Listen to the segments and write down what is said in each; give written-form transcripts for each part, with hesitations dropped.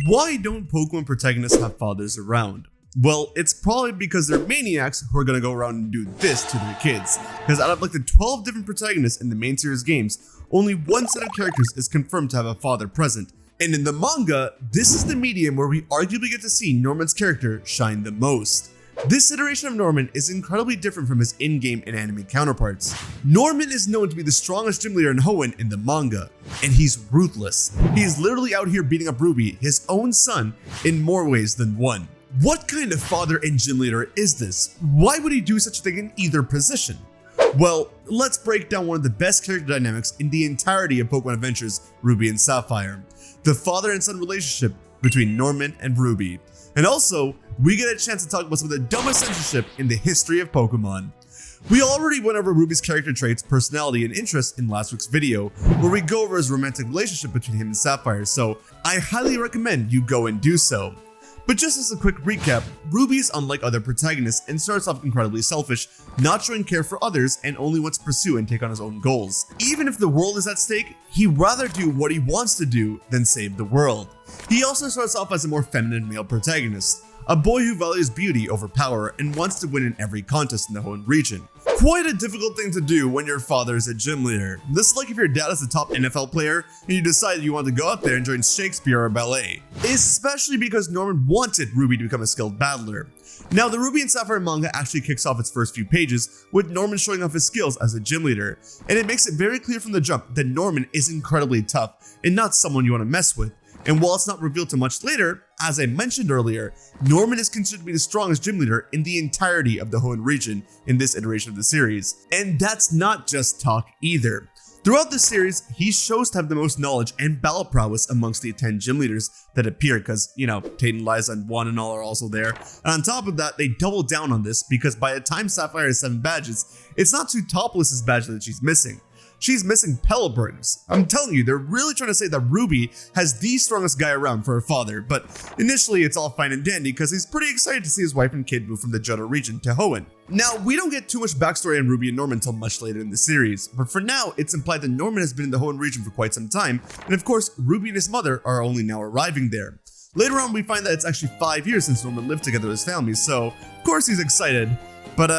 Why don't Pokemon protagonists have fathers around? Well, it's probably because they're maniacs who are gonna go around and do this to their kids. Because out of like the 12 different protagonists in the main series games, only one set of characters is confirmed to have a father present. And in the manga, this is the medium where we arguably get to see Norman's character shine the most. This iteration of Norman is incredibly different from his in-game and anime counterparts. Norman is known to be the strongest gym leader in Hoenn in the manga, and he's ruthless. He's literally out here beating up Ruby, his own son, in more ways than one. What kind of father and gym leader is this? Why would he do such a thing in either position? Well, let's break down one of the best character dynamics in the entirety of Pokemon Adventures, Ruby and Sapphire. The father and son relationship between Norman and Ruby. And also, we get a chance to talk about some of the dumbest censorship in the history of Pokemon. We already went over Ruby's character traits, personality, and interests in last week's video, where we go over his romantic relationship between him and Sapphire, so I highly recommend you go and do so. But just as a quick recap, Ruby is unlike other protagonists and starts off incredibly selfish, not showing care for others and only wants to pursue and take on his own goals. Even if the world is at stake, he'd rather do what he wants to do than save the world. He also starts off as a more feminine male protagonist, a boy who values beauty over power and wants to win in every contest in the Hoenn region. Quite a difficult thing to do when your father is a gym leader. This is like if your dad is a top NFL player and you decide you want to go out there and join Shakespeare or ballet. Especially because Norman wanted Ruby to become a skilled battler. Now, the Ruby and Sapphire manga actually kicks off its first few pages with Norman showing off his skills as a gym leader, and it makes it very clear from the jump that Norman is incredibly tough and not someone you want to mess with. And while it's not revealed till much later, as I mentioned earlier, Norman is considered to be the strongest gym leader in the entirety of the Hoenn region in this iteration of the series. And that's not just talk either. Throughout the series, he shows to have the most knowledge and battle prowess amongst the 10 gym leaders that appear because, you know, Tate, Liza, and Juan and all are also there. And on top of that, they double down on this because by the time Sapphire has 7 badges, it's not two Topless's badges that she's missing. She's missing Pelipper's. I'm telling you, they're really trying to say that Ruby has the strongest guy around for her father, but initially it's all fine and dandy because he's pretty excited to see his wife and kid move from the Johto region to Hoenn. Now, we don't get too much backstory on Ruby and Norman until much later in the series, but for now, it's implied that Norman has been in the Hoenn region for quite some time, and of course, Ruby and his mother are only now arriving there. Later on, we find that it's actually 5 years since Norman lived together with his family, so of course he's excited, but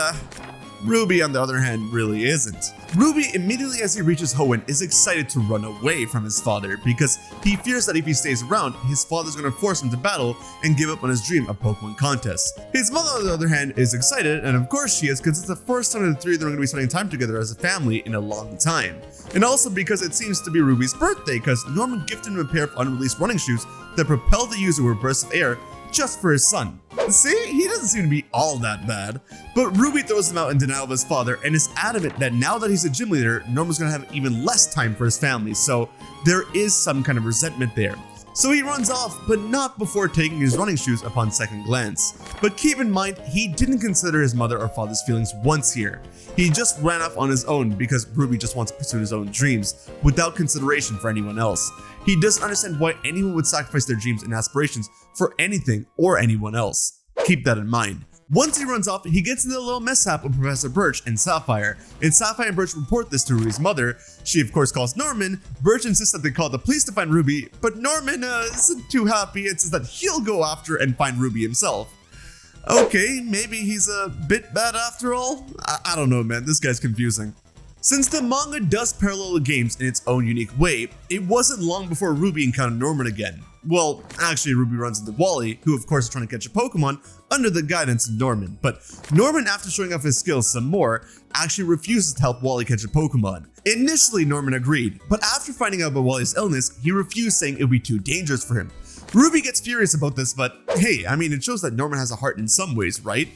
Ruby, on the other hand, really isn't. Ruby, immediately as he reaches Hoenn, is excited to run away from his father because he fears that if he stays around, his father's going to force him to battle and give up on his dream of Pokemon contests. His mother, on the other hand, is excited, and of course she is because it's the first time the three of them are going to be spending time together as a family in a long time. And also because it seems to be Ruby's birthday because Norman gifted him a pair of unreleased running shoes that propel the user with bursts of air just for his son. See, he doesn't seem to be all that bad. But Ruby throws him out in denial of his father and is adamant that now that he's a gym leader, Norman's gonna have even less time for his family, so there is some kind of resentment there. So he runs off, but not before taking his running shoes upon second glance. But keep in mind, he didn't consider his mother or father's feelings once here. He just ran off on his own because Ruby just wants to pursue his own dreams without consideration for anyone else. He doesn't understand why anyone would sacrifice their dreams and aspirations for anything or anyone else. Keep that in mind. Once he runs off, he gets into a little mishap with Professor Birch and Sapphire and Birch report this to Ruby's mother. She of course calls Norman. Birch insists that they call the police to find Ruby, but Norman isn't too happy and says that he'll go after and find Ruby himself. Okay, maybe he's a bit bad after all? I don't know, man, this guy's confusing. Since the manga does parallel the games in its own unique way, it wasn't long before Ruby encountered Norman again. Well, actually Ruby runs into Wally, who of course is trying to catch a Pokemon under the guidance of Norman, but Norman, after showing off his skills some more, actually refuses to help Wally catch a Pokemon. Initially Norman agreed, but after finding out about Wally's illness, he refused, saying it would be too dangerous for him. Ruby gets furious about this, but hey, I mean, it shows that Norman has a heart in some ways, right?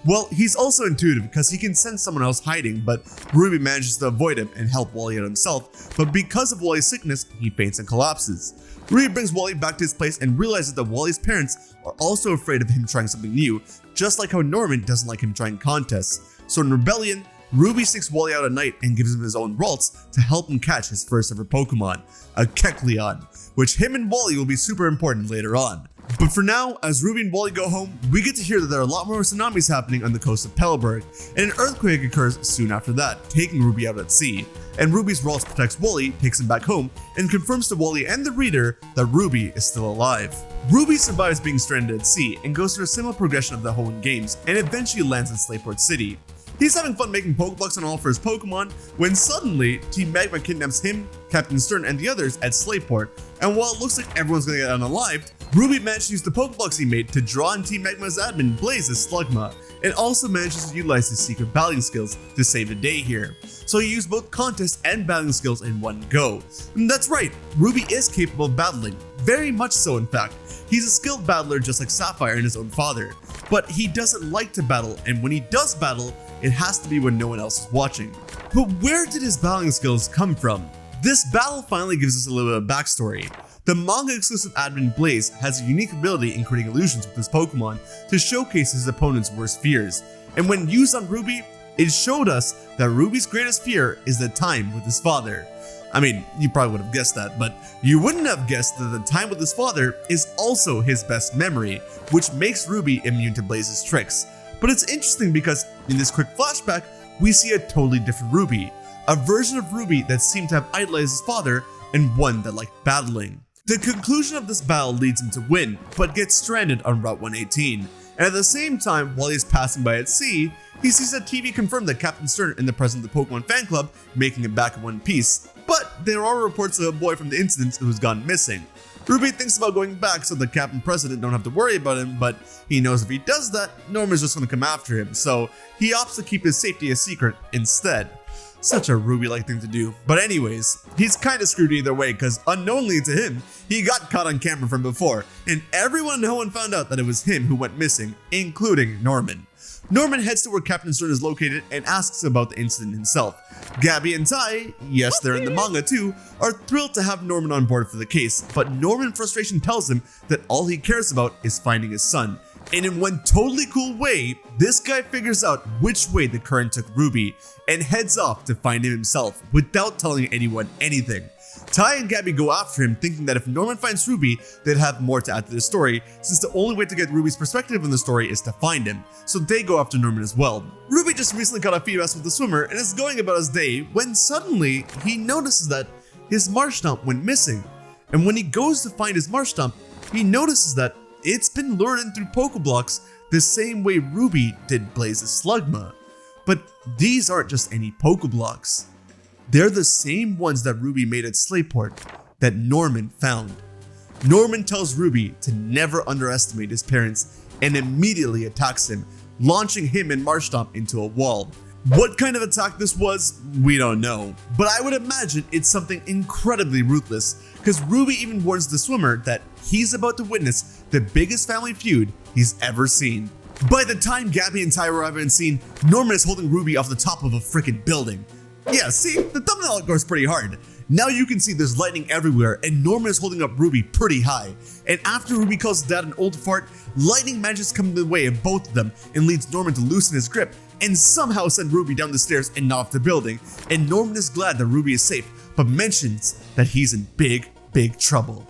Well, he's also intuitive because he can sense someone else hiding, but Ruby manages to avoid him and help Wally out himself, but because of Wally's sickness, he faints and collapses. Ruby brings Wally back to his place and realizes that Wally's parents are also afraid of him trying something new, just like how Norman doesn't like him trying contests. So in rebellion, Ruby seeks Wally out at night and gives him his own Ralts to help him catch his first ever Pokemon, a Kecleon, which him and Wally will be super important later on. But for now, as Ruby and Wally go home, we get to hear that there are a lot more tsunamis happening on the coast of Pelleberg, and an earthquake occurs soon after that, taking Ruby out at sea. And Ruby's role protects Wally, takes him back home, and confirms to Wally and the reader that Ruby is still alive. Ruby survives being stranded at sea and goes through a similar progression of the Hoenn games, and eventually lands in Slateport City. He's having fun making Pokeblocks and all for his Pokemon when suddenly Team Magma kidnaps him, Captain Stern, and the others at Slateport. And while it looks like everyone's gonna get unalived, Ruby managed to use the Pokeblocks he made to draw on Team Magma's admin Blaze's Slugma, and also manages to utilize his secret battling skills to save the day here. So he used both contest and battling skills in one go. And that's right, Ruby is capable of battling, very much so in fact. He's a skilled battler just like Sapphire and his own father, but he doesn't like to battle, and when he does battle, it has to be when no one else is watching. But where did his battling skills come from? This battle finally gives us a little bit of backstory. The manga exclusive admin Blaze has a unique ability in creating illusions with his Pokemon to showcase his opponent's worst fears. And when used on Ruby, it showed us that Ruby's greatest fear is the time with his father. I mean, you probably would have guessed that, but you wouldn't have guessed that the time with his father is also his best memory, which makes Ruby immune to Blaze's tricks. But it's interesting because in this quick flashback, we see a totally different Ruby, a version of Ruby that seemed to have idolized his father and one that liked battling. The conclusion of this battle leads him to win, but gets stranded on Route 118. And at the same time, while he's passing by at sea, he sees that TV confirm that Captain Stern is the president of the Pokemon fan club, making it back in one piece. But there are reports of a boy from the incident who's gone missing. Ruby thinks about going back so the Captain President don't have to worry about him, but he knows if he does that, Norman's just gonna come after him, so he opts to keep his safety a secret instead. Such a Ruby-like thing to do. But anyways, he's kinda screwed either way, cause unknowingly to him, he got caught on camera from before, and everyone in Hoenn found out that it was him who went missing, including Norman. Norman heads to where Captain Stern is located and asks about the incident himself. Gabby and Ty, yes they're in the manga too, are thrilled to have Norman on board for the case, but Norman in frustration tells him that all he cares about is finding his son. And in one totally cool way, this guy figures out which way the current took Ruby and heads off to find him himself without telling anyone anything. Ty and Gabby go after him, thinking that if Norman finds Ruby, they'd have more to add to the story, since the only way to get Ruby's perspective on the story is to find him, so they go after Norman as well. Ruby just recently caught a feed with the swimmer and is going about his day when suddenly he notices that his Marshtomp went missing. And when he goes to find his Marshtomp, he notices that it's been lured in through Pokeblocks the same way Ruby did Blaze's Slugma. But these aren't just any Pokeblocks. They're the same ones that Ruby made at Slateport that Norman found. Norman tells Ruby to never underestimate his parents and immediately attacks him, launching him and Marshtomp into a wall. What kind of attack this was, we don't know, but I would imagine it's something incredibly ruthless, because Ruby even warns the swimmer that he's about to witness the biggest family feud he's ever seen. By the time Gabby and Ty arrive on scene, Norman is holding Ruby off the top of a freaking building. Yeah, see, the thumbnail goes pretty hard. Now you can see there's lightning everywhere and Norman is holding up Ruby pretty high. And after Ruby calls Dad an old fart, lightning manages to come in the way of both of them and leads Norman to loosen his grip and somehow send Ruby down the stairs and not off the building. And Norman is glad that Ruby is safe, but mentions that he's in big trouble.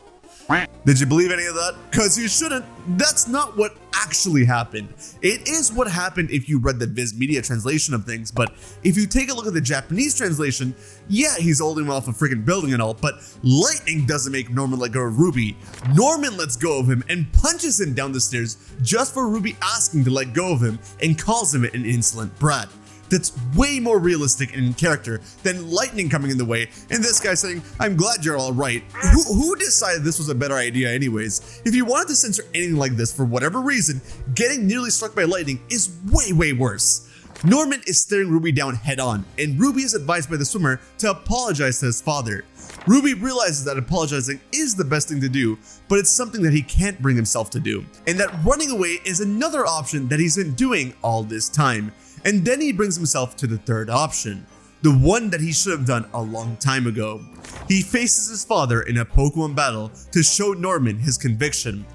Did you believe any of that? Cause you shouldn't. That's not what actually happened. It is what happened if you read the Viz Media translation of things, but if you take a look at the Japanese translation, yeah, he's holding him off a freaking building and all, but lightning doesn't make Norman let go of Ruby. Norman lets go of him and punches him down the stairs just for Ruby asking to let go of him and calls him an insolent brat. That's way more realistic and in character than lightning coming in the way and this guy saying, I'm glad you're all right. Who decided this was a better idea anyways? If you wanted to censor anything like this for whatever reason, getting nearly struck by lightning is way worse. Norman is staring Ruby down head on, and Ruby is advised by the swimmer to apologize to his father. Ruby realizes that apologizing is the best thing to do, but it's something that he can't bring himself to do, and that running away is another option that he's been doing all this time. And then he brings himself to the third option, the one that he should have done a long time ago. He faces his father in a Pokemon battle to show Norman his conviction.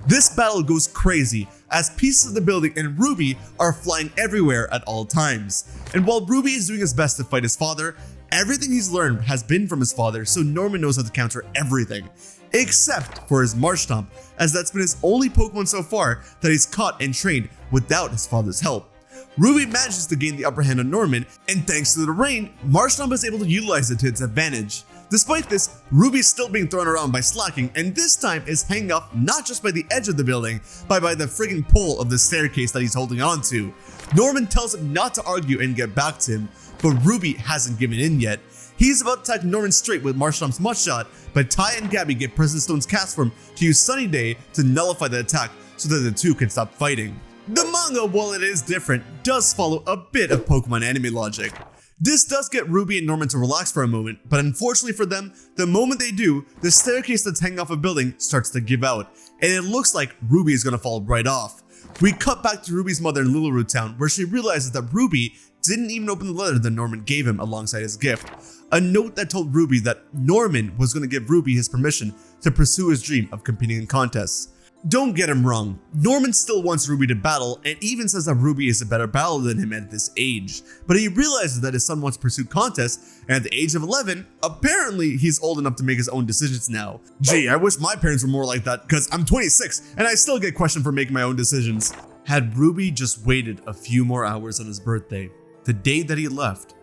This battle goes crazy as pieces of the building and Ruby are flying everywhere at all times. And while Ruby is doing his best to fight his father, everything he's learned has been from his father, so Norman knows how to counter everything. except for his Marshtomp, as that's been his only Pokemon so far that he's caught and trained without his father's help. Ruby manages to gain the upper hand on Norman, and thanks to the rain, Marshtomp is able to utilize it to its advantage. Despite this, Ruby's still being thrown around by Slacking, and this time is hanging off not just by the edge of the building, but by the friggin' pole of the staircase that he's holding on to. Norman tells him not to argue and get back to him, but Ruby hasn't given in yet. He's about to attack Norman straight with Marshtomp's Mudshot, but Ty and Gabby get President Stone's cast form to use Sunny Day to nullify the attack so that the two can stop fighting. The manga, while it is different, does follow a bit of Pokemon anime logic. This does get Ruby and Norman to relax for a moment, but unfortunately for them, the moment they do, the staircase that's hanging off a building starts to give out, and it looks like Ruby is gonna fall right off. We cut back to Ruby's mother in Littleroot Town, where she realizes that Ruby didn't even open the letter that Norman gave him alongside his gift. A note that told Ruby that Norman was going to give Ruby his permission to pursue his dream of competing in contests. Don't get him wrong, Norman still wants Ruby to battle and even says that Ruby is a better battler than him at this age, but he realizes that his son wants to pursue contests, and at the age of 11, apparently he's old enough to make his own decisions now. Gee, I wish my parents were more like that, cause I'm 26 and I still get questioned for making my own decisions. Had Ruby just waited a few more hours on his birthday, the day that he left,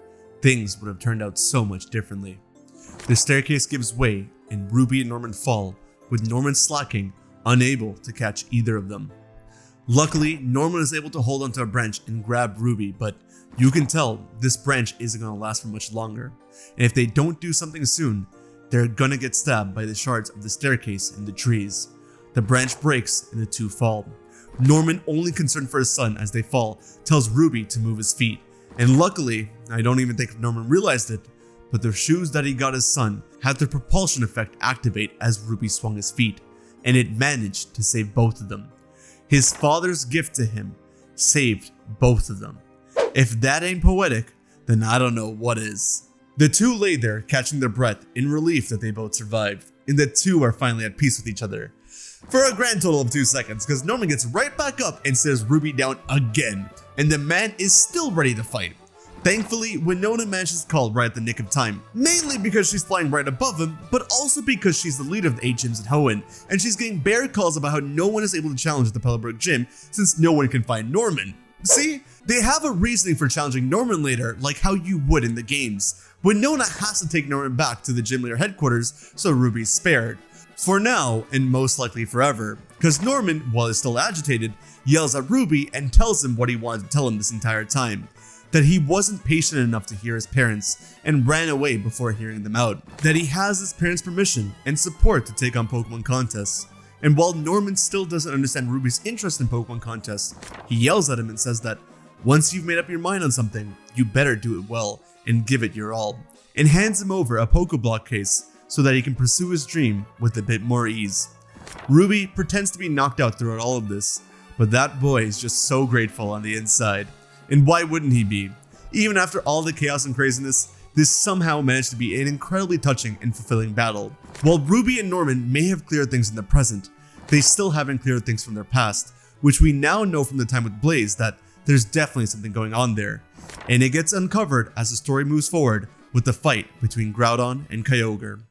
things would have turned out so much differently. The staircase gives way and Ruby and Norman fall, with Norman Slacking, unable to catch either of them. Luckily, Norman is able to hold onto a branch and grab Ruby, but you can tell this branch isn't going to last for much longer. And if they don't do something soon, they're gonna get stabbed by the shards of the staircase and the trees. The branch breaks and the two fall. Norman, only concerned for his son as they fall, tells Ruby to move his feet. And luckily, I don't even think Norman realized it, but the shoes that he got his son had their propulsion effect activate as Ruby swung his feet, and it managed to save both of them. His father's gift to him saved both of them. If that ain't poetic, then I don't know what is. The two lay there catching their breath in relief that they both survived, and the two are finally at peace with each other. For a grand total of 2 seconds, because Norman gets right back up and stares Ruby down again, and the man is still ready to fight. Thankfully, Winona manages to call right at the nick of time, mainly because she's flying right above him, but also because she's the leader of the 8 gyms at Hoenn, and she's getting bear calls about how no one is able to challenge the Pellowbrook gym since no one can find Norman. See, they have a reasoning for challenging Norman later, like how you would in the games. Winona has to take Norman back to the gym leader headquarters, so Ruby's spared. For now, and most likely forever, because Norman, while he's still agitated, yells at Ruby and tells him what he wanted to tell him this entire time. That he wasn't patient enough to hear his parents and ran away before hearing them out. That he has his parents' permission and support to take on Pokemon contests. And while Norman still doesn't understand Ruby's interest in Pokemon contests, he yells at him and says that once you've made up your mind on something, you better do it well and give it your all. And hands him over a Pokeblock case so that he can pursue his dream with a bit more ease. Ruby pretends to be knocked out throughout all of this, but that boy is just so grateful on the inside. And why wouldn't he be? Even after all the chaos and craziness, this somehow managed to be an incredibly touching and fulfilling battle. While Ruby and Norman may have cleared things in the present, they still haven't cleared things from their past, which we now know from the time with Blaze that there's definitely something going on there. And it gets uncovered as the story moves forward with the fight between Groudon and Kyogre.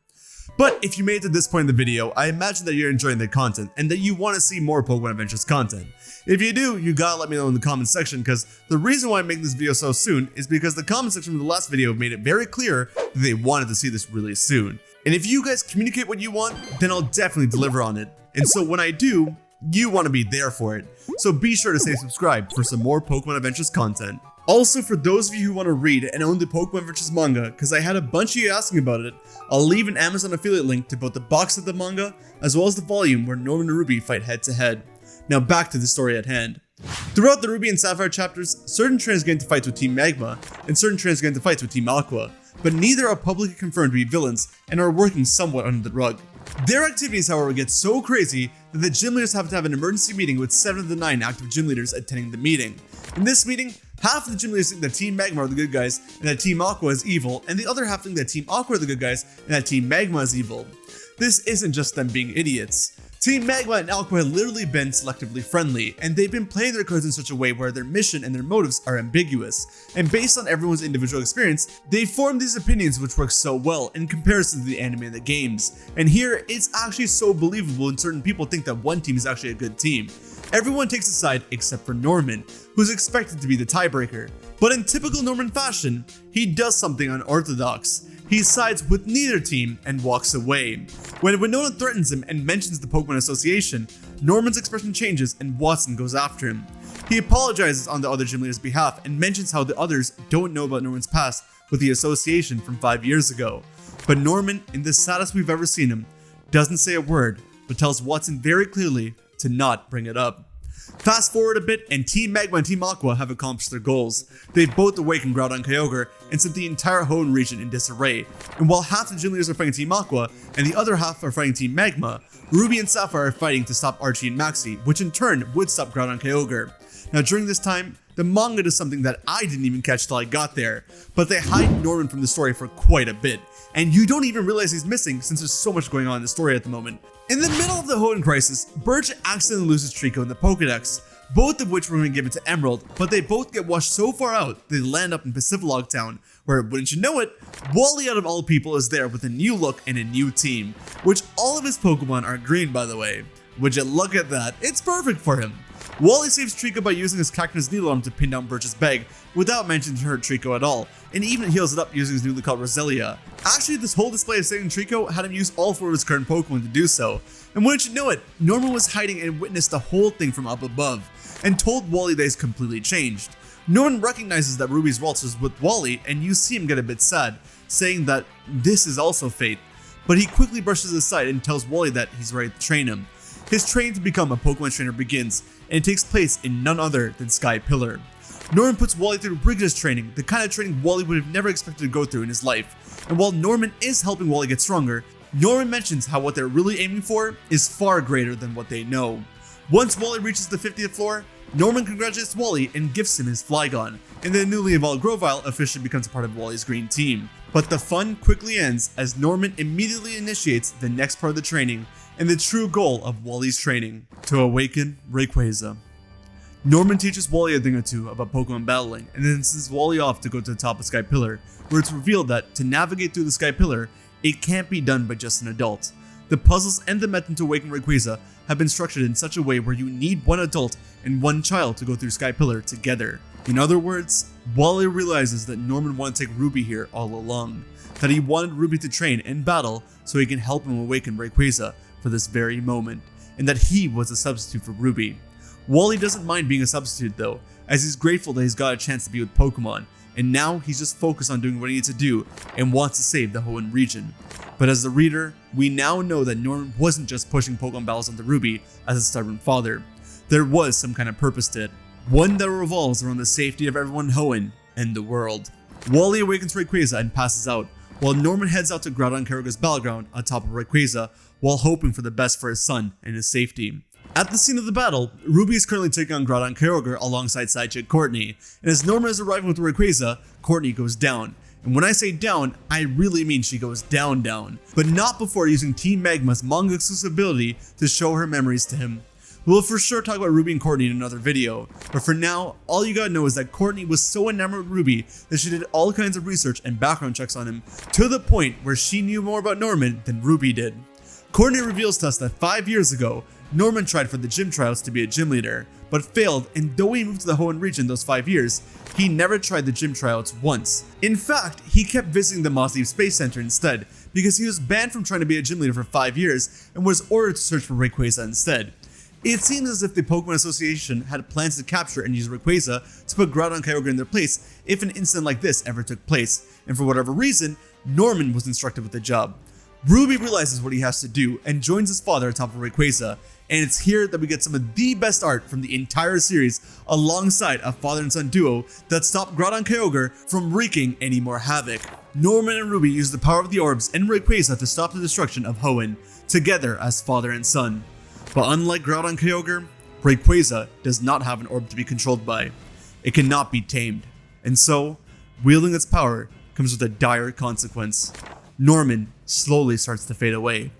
But if you made it to this point in the video, I imagine that you're enjoying the content and that you want to see more Pokemon Adventures content. If you do, you gotta let me know in the comment section, because the reason why I'm making this video so soon is because the comment section from the last video made it very clear that they wanted to see this really soon. And if you guys communicate what you want, then I'll definitely deliver on it. And so when I do, you want to be there for it. So be sure to stay subscribed for some more Pokemon Adventures content. Also, for those of you who want to read and own the Pokemon Adventures manga, because I had a bunch of you asking about it, I'll leave an Amazon affiliate link to both the box of the manga, as well as the volume where Norman and Ruby fight head to head. Now back to the story at hand. Throughout the Ruby and Sapphire chapters, certain trainers get into fights with Team Magma, and certain trainers get into fights with Team Aqua, but neither are publicly confirmed to be villains and are working somewhat under the rug. Their activities, however, get so crazy that the gym leaders have to have an emergency meeting with 7 of the 9 active gym leaders attending the meeting. In this meeting, half of the gym leaders think that Team Magma are the good guys and that Team Aqua is evil, and the other half think that Team Aqua are the good guys and that Team Magma is evil. This isn't just them being idiots. Team Magma and Aqua have literally been selectively friendly, and they've been playing their cards in such a way where their mission and their motives are ambiguous, and based on everyone's individual experience, they form these opinions which work so well in comparison to the anime and the games. And here, it's actually so believable and certain people think that one team is actually a good team. Everyone takes a side except for Norman, who's expected to be the tiebreaker. But in typical Norman fashion, he does something unorthodox. He sides with neither team and walks away. When Winona threatens him and mentions the Pokemon Association, Norman's expression changes and Watson goes after him. He apologizes on the other gym leader's behalf and mentions how the others don't know about Norman's past with the association from 5 years ago. But Norman, in the saddest we've ever seen him, doesn't say a word, but tells Watson very clearly to not bring it up. Fast forward a bit, and Team Magma and Team Aqua have accomplished their goals. They've both awakened Groudon Kyogre and sent the entire Hoenn region in disarray. And while half the gym leaders are fighting Team Aqua, and the other half are fighting Team Magma, Ruby and Sapphire are fighting to stop Archie and Maxie, which in turn would stop Groudon Kyogre. Now during this time, the manga does something that I didn't even catch till I got there, but they hide Norman from the story for quite a bit, and you don't even realize he's missing since there's so much going on in the story at the moment. In the middle of the Hoenn crisis, Birch accidentally loses Trico in the Pokedex, both of which were going to give it to Emerald, but they both get washed so far out they land up in Pacifilog Town, where, wouldn't you know it, Wally out of all people is there with a new look and a new team, which all of his Pokemon are green by the way. Would you look at that, it's perfect for him. Wally saves Trico by using his Cactus Needle Arm to pin down Birch's bag without mentioning to hurt Trico at all, and even heals it up using his newly caught Roselia. Actually, this whole display of saving Trico had him use all 4 of his current Pokemon to do so. And wouldn't you know it, Norman was hiding and witnessed the whole thing from up above, and told Wally that he's completely changed. Norman recognizes that Ruby's waltz is with Wally, and you see him get a bit sad, saying that this is also fate. But he quickly brushes it aside and tells Wally that he's ready to train him. His training to become a Pokemon trainer begins, and it takes place in none other than Sky Pillar. Norman puts Wally through rigorous training, the kind of training Wally would have never expected to go through in his life. And while Norman is helping Wally get stronger, Norman mentions how what they're really aiming for is far greater than what they know. Once Wally reaches the 50th floor, Norman congratulates Wally and gifts him his Flygon, and the newly evolved Grovyle officially becomes a part of Wally's green team. But the fun quickly ends as Norman immediately initiates the next part of the training and the true goal of Wally's training, to awaken Rayquaza. Norman teaches Wally a thing or two about Pokemon battling and then sends Wally off to go to the top of Sky Pillar, where it's revealed that to navigate through the Sky Pillar, it can't be done by just an adult. The puzzles and the method to awaken Rayquaza have been structured in such a way where you need one adult and one child to go through Sky Pillar together. In other words, Wally realizes that Norman wanted to take Ruby here all along, that he wanted Ruby to train and battle so he can help him awaken Rayquaza for this very moment, and that he was a substitute for Ruby. Wally doesn't mind being a substitute though, as he's grateful that he's got a chance to be with Pokemon, and now he's just focused on doing what he needs to do and wants to save the Hoenn region. But as the reader, we now know that Norman wasn't just pushing Pokemon battles onto Ruby as a stubborn father. There was some kind of purpose to it, one that revolves around the safety of everyone in Hoenn and the world. Wally awakens Rayquaza and passes out, while Norman heads out to Groudon Kyogre's battleground on top of Rayquaza while hoping for the best for his son and his safety. At the scene of the battle, Ruby is currently taking on Groudon Kyogre alongside sidechick Courtney, and as Norman is arriving with Rayquaza, Courtney goes down. And when I say down, I really mean she goes down, but not before using Team Magma's manga exclusive ability to show her memories to him. We'll for sure talk about Ruby and Courtney in another video, but for now, all you gotta know is that Courtney was so enamored with Ruby that she did all kinds of research and background checks on him, to the point where she knew more about Norman than Ruby did. Courtney reveals to us that 5 years ago, Norman tried for the gym tryouts to be a gym leader, but failed, and though he moved to the Hoenn region those 5 years, he never tried the gym tryouts once. In fact, he kept visiting the Moss Leaf Space Center instead, because he was banned from trying to be a gym leader for 5 years, and was ordered to search for Rayquaza instead. It seems as if the Pokemon Association had plans to capture and use Rayquaza to put Groudon Kyogre in their place if an incident like this ever took place, and for whatever reason, Norman was instructed with the job. Ruby realizes what he has to do and joins his father atop of Rayquaza, and it's here that we get some of the best art from the entire series alongside a father and son duo that stop Groudon Kyogre from wreaking any more havoc. Norman and Ruby use the power of the orbs and Rayquaza to stop the destruction of Hoenn, together as father and son. But unlike Groudon Kyogre, Rayquaza does not have an orb to be controlled by. It cannot be tamed, and so, wielding its power comes with a dire consequence. Norman slowly starts to fade away.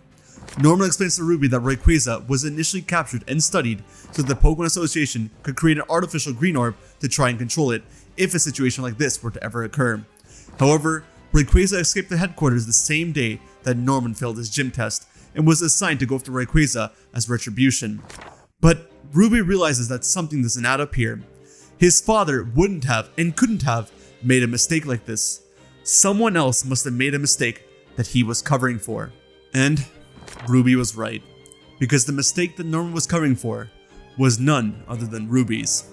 Norman explains to Ruby that Rayquaza was initially captured and studied so that the Pokemon Association could create an artificial green orb to try and control it if a situation like this were to ever occur. However, Rayquaza escaped the headquarters the same day that Norman failed his gym test and was assigned to go after Rayquaza as retribution. But Ruby realizes that something doesn't add up here. His father wouldn't have and couldn't have made a mistake like this. Someone else must have made a mistake that he was covering for. And Ruby was right, because the mistake that Norman was covering for was none other than Ruby's.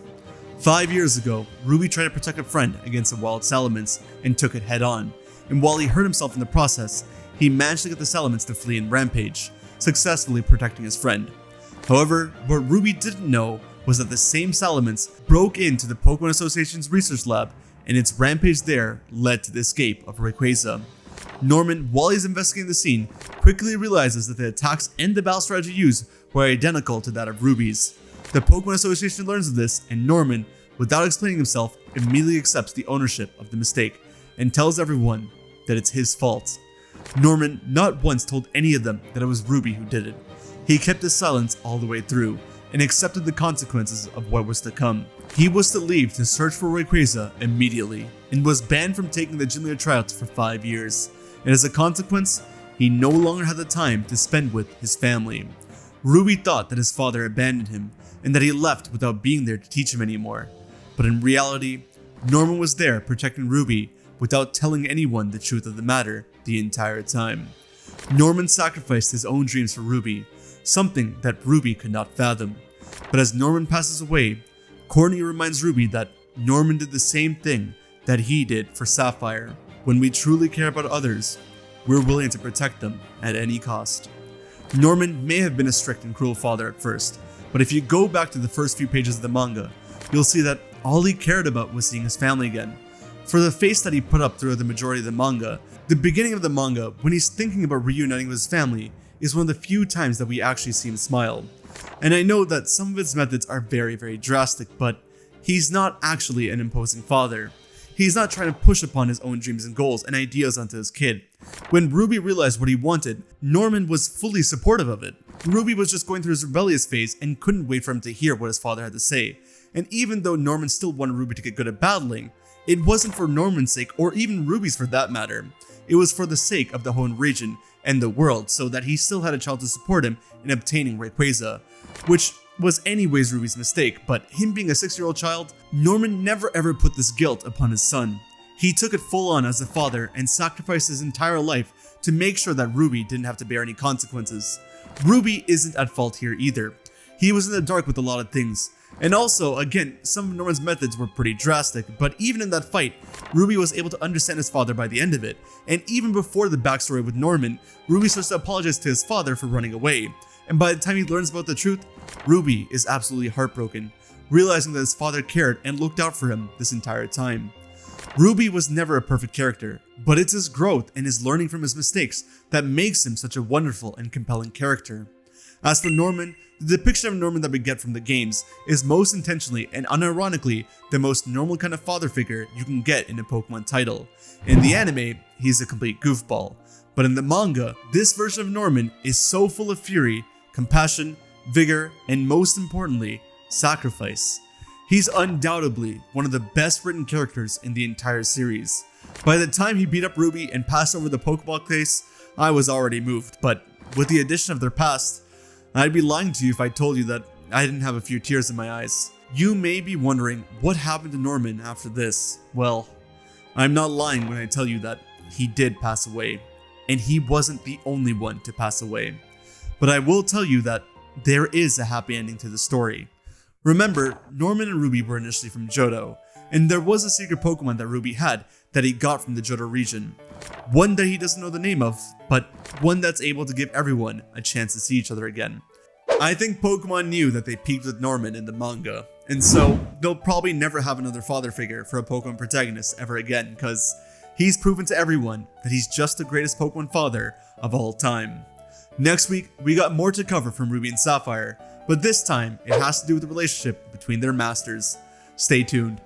5 years ago, Ruby tried to protect a friend against the wild Salamence and took it head on, and while he hurt himself in the process, he managed to get the Salamence to flee and rampage, successfully protecting his friend. However, what Ruby didn't know was that the same Salamence broke into the Pokemon Association's research lab, and its rampage there led to the escape of Rayquaza. Norman, while he's investigating the scene, quickly realizes that the attacks and the battle strategy used were identical to that of Ruby's. The Pokemon Association learns of this, and Norman, without explaining himself, immediately accepts the ownership of the mistake and tells everyone that it's his fault. Norman not once told any of them that it was Ruby who did it. He kept his silence all the way through and accepted the consequences of what was to come. He was to leave to search for Rayquaza immediately and was banned from taking the gym leader tryouts for 5 years. And as a consequence, he no longer had the time to spend with his family. Ruby thought that his father abandoned him and that he left without being there to teach him anymore. But in reality, Norman was there protecting Ruby without telling anyone the truth of the matter the entire time. Norman sacrificed his own dreams for Ruby, something that Ruby could not fathom. But as Norman passes away, Courtney reminds Ruby that Norman did the same thing that he did for Sapphire. When we truly care about others, we're willing to protect them at any cost. Norman may have been a strict and cruel father at first, but if you go back to the first few pages of the manga, you'll see that all he cared about was seeing his family again. For the face that he put up throughout the majority of the manga, the beginning of the manga, when he's thinking about reuniting with his family, is one of the few times that we actually see him smile. And I know that some of his methods are very, very drastic, but he's not actually an imposing father. He's not trying to push upon his own dreams and goals and ideas onto his kid. When Ruby realized what he wanted, Norman was fully supportive of it. Ruby was just going through his rebellious phase and couldn't wait for him to hear what his father had to say. And even though Norman still wanted Ruby to get good at battling, it wasn't for Norman's sake, or even Ruby's for that matter. It was for the sake of the Hoenn region and the world, so that he still had a child to support him in obtaining Rayquaza, which was anyways Ruby's mistake, but him being a 6-year-old child, Norman never ever put this guilt upon his son. He took it full on as a father and sacrificed his entire life to make sure that Ruby didn't have to bear any consequences. Ruby isn't at fault here either. He was in the dark with a lot of things. And also, again, some of Norman's methods were pretty drastic, but even in that fight, Ruby was able to understand his father by the end of it. And even before the backstory with Norman, Ruby starts to apologize to his father for running away. And by the time he learns about the truth, Ruby is absolutely heartbroken, realizing that his father cared and looked out for him this entire time. Ruby was never a perfect character, but it's his growth and his learning from his mistakes that makes him such a wonderful and compelling character. As for Norman, the depiction of Norman that we get from the games is most intentionally and unironically the most normal kind of father figure you can get in a Pokemon title. In the anime, he's a complete goofball, but in the manga, this version of Norman is so full of fury, compassion, vigor, and most importantly, sacrifice. He's undoubtedly one of the best written characters in the entire series. By the time he beat up Ruby and passed over the Pokeball case, I was already moved, but with the addition of their past, I'd be lying to you if I told you that I didn't have a few tears in my eyes. You may be wondering what happened to Norman after this. Well, I'm not lying when I tell you that he did pass away, and he wasn't the only one to pass away. But I will tell you that there is a happy ending to the story. Remember, Norman and Ruby were initially from Johto, and there was a secret Pokemon that Ruby had that he got from the Johto region. One that he doesn't know the name of, but one that's able to give everyone a chance to see each other again. I think Pokemon knew that they peaked with Norman in the manga, and so they'll probably never have another father figure for a Pokemon protagonist ever again, because he's proven to everyone that he's just the greatest Pokemon father of all time. Next week, we got more to cover from Ruby and Sapphire, but this time it has to do with the relationship between their masters. Stay tuned.